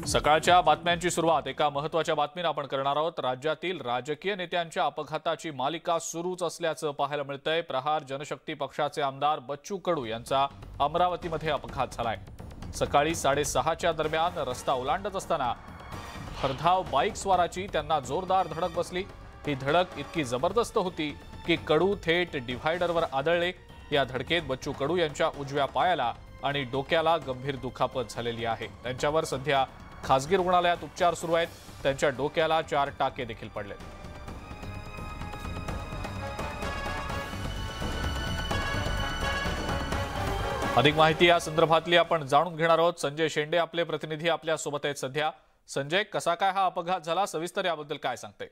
सकाळच्या बातम्यांची सुरुवात एका महत्त्वाच्या बातमीने आपण करणार आहोत। राज्यातील राजकीय नेत्यांच्या अपघाताची मालिका सुरूच असल्याचं पाहायला मिळतंय। प्रहार जनशक्ती पक्षाचे आमदार बच्चू कडू यांचा अमरावतीमध्ये अपघात झालाय। सकाळी 6:30च्या दरम्यान रस्ता ओलांडत असताना भरधाव बाईक स्वाराची त्यांना जोरदार धडक बसली। ही धडक इतकी जबरदस्त होती की कडू थेट डिव्हायडरवर आदळले। या धडकेत बच्चू कडू यांच्या उजव्या पायाला आणि डोक्याला गंभीर दुखापत झालेली आहे। त्यांच्यावर सध्या खासगी रुग्णालयात उपचार सुरू आहेत। त्यांच्या डोक्याला 4 टाके देखील पडले। अधिक माहिती या संदर्भातली आपण जाणून घेणार आहोत। संजय शेंडे आपले प्रतिनिधी आपल्या सोबत आहेत सध्या। संजय, कसा काय हा अपघात झाला, सविस्तर याबद्दल काय सांगते?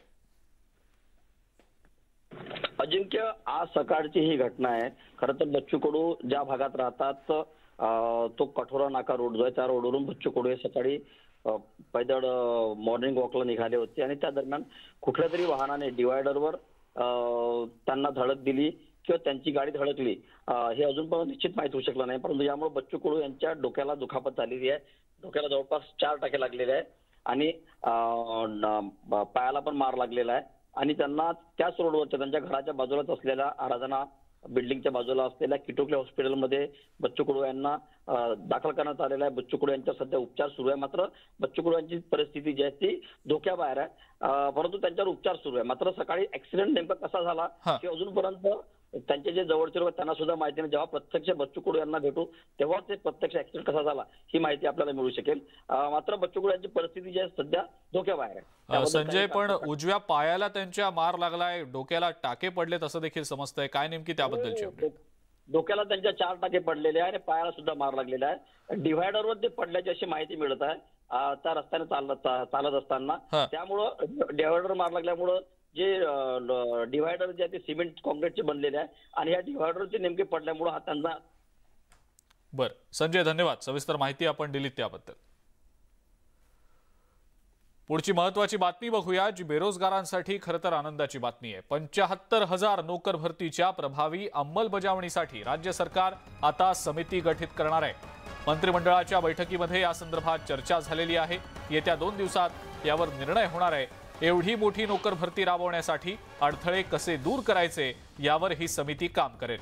अजिंक्य, आज सकाळची ही घटना आहे। खरं तर बच्चू कडू ज्या भागात राहतात तो कठोरा नाका रोड जो आहे त्या रोडवरून बच्चू कडू हे सकाळी पैदळ मॉर्निंग वॉकला निघाले होते आणि त्या दरम्यान कुठल्या तरी वाहनाने डिवायडरवर त्यांना धडक दिली किंवा त्यांची गाडी धडकली हे अजूनपर्यंत निश्चित माहित होऊ शकलं नाही। परंतु यामुळे बच्चू कडू यांच्या डोक्याला दुखापत झालेली आहे। डोक्याला जवळपास 4 टाके लागलेले आहे आणि पायाला पण मार लागलेला आहे आणि त्यांना त्याच रोडवरच्या त्यांच्या घराच्या बाजूलाच असलेल्या आराधना बिल्डिंगच्या बाजूला असलेल्या किटोकले हॉस्पिटलमध्ये बच्चू कडू यांना दाखल करण्यात आलेला आहे। बच्चू कडू यांच्या सध्या उपचार सुरू आहे। मात्र बच्चू कडू यांची परिस्थिती जी आहे ती धोक्याबाहेर आहे, परंतु त्यांच्यावर उपचार सुरू आहे। मात्र सकाळी ऍक्सिडेंट नेमका कसा झाला हे अजूनपर्यंत त्यांचे जे जवळचे लोक त्यांना सुद्धा माहिती नाही। जेव्हा प्रत्यक्ष बच्चू कडू यांना भेटू तेव्हा ते प्रत्यक्ष ऍक्सिडेंट कसा झाला ही माहिती आपल्याला मिळू शकेल। मात्र बच्चू कडू यांची परिस्थिती जी आहे सध्या धोक्याबाहेर आहे। संजय, पण उजव्या पायाला त्यांच्या मार लागलाय, डोक्याला टाके पडलेत असं देखील समजतंय, काय नेमकी त्याबद्दलची अपडेट? डोक्याला त्यांच्या 4 टाके पडलेले आहे आणि पायाला सुद्धा मार लागलेला आहे। डिव्हायडरवर ते पडल्याची अशी माहिती मिळत आहे त्या रस्त्याने चालत असताना। त्यामुळं डिव्हायडर मार लागल्यामुळं जे डिव्हायडर जे आहे ते सिमेंट कॉन्क्रीटचे बनलेले आहे आणि या डिव्हायडरचे नेमके पडल्यामुळे हा त्यांना। बरं संजय, धन्यवाद, सविस्तर माहिती आपण दिलीत त्याबद्दल। पुढची महत्त्वाची बातमी बघूया, जी बेरोजगारांसाठी खरं तर आनंदाची बातमी आहे। 75,000 नोकर भरतीच्या प्रभावी अंमलबजावणीसाठी राज्य सरकार आता समिती गठीत करणार आहे। मंत्रिमंडळाच्या बैठकीमध्ये या संदर्भात चर्चा झालेली आहे। येत्या 2 दिवसात यावर निर्णय होणार आहे। एवढी मोठी नोकर भरती राबवण्यासाठी अडथळे कसे दूर करायचे यावर ही समिती काम करेल।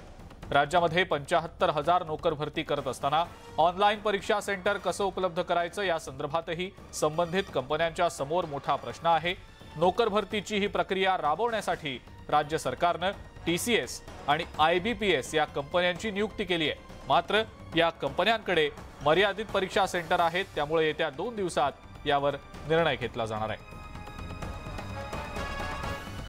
राज्यामध्ये 75,000 नोकर भरती करत असताना ऑनलाईन परीक्षा सेंटर कसं उपलब्ध करायचं या संदर्भातही संबंधित कंपन्यांच्या समोर मोठा प्रश्न आहे। नोकर भरतीची ही प्रक्रिया राबवण्यासाठी राज्य सरकारनं TCS आणि IBPS या कंपन्यांची नियुक्ती केली आहे। मात्र या कंपन्यांकडे मर्यादित परीक्षा सेंटर आहेत, त्यामुळे येत्या 2 दिवसात यावर निर्णय घेतला जाणार आहे।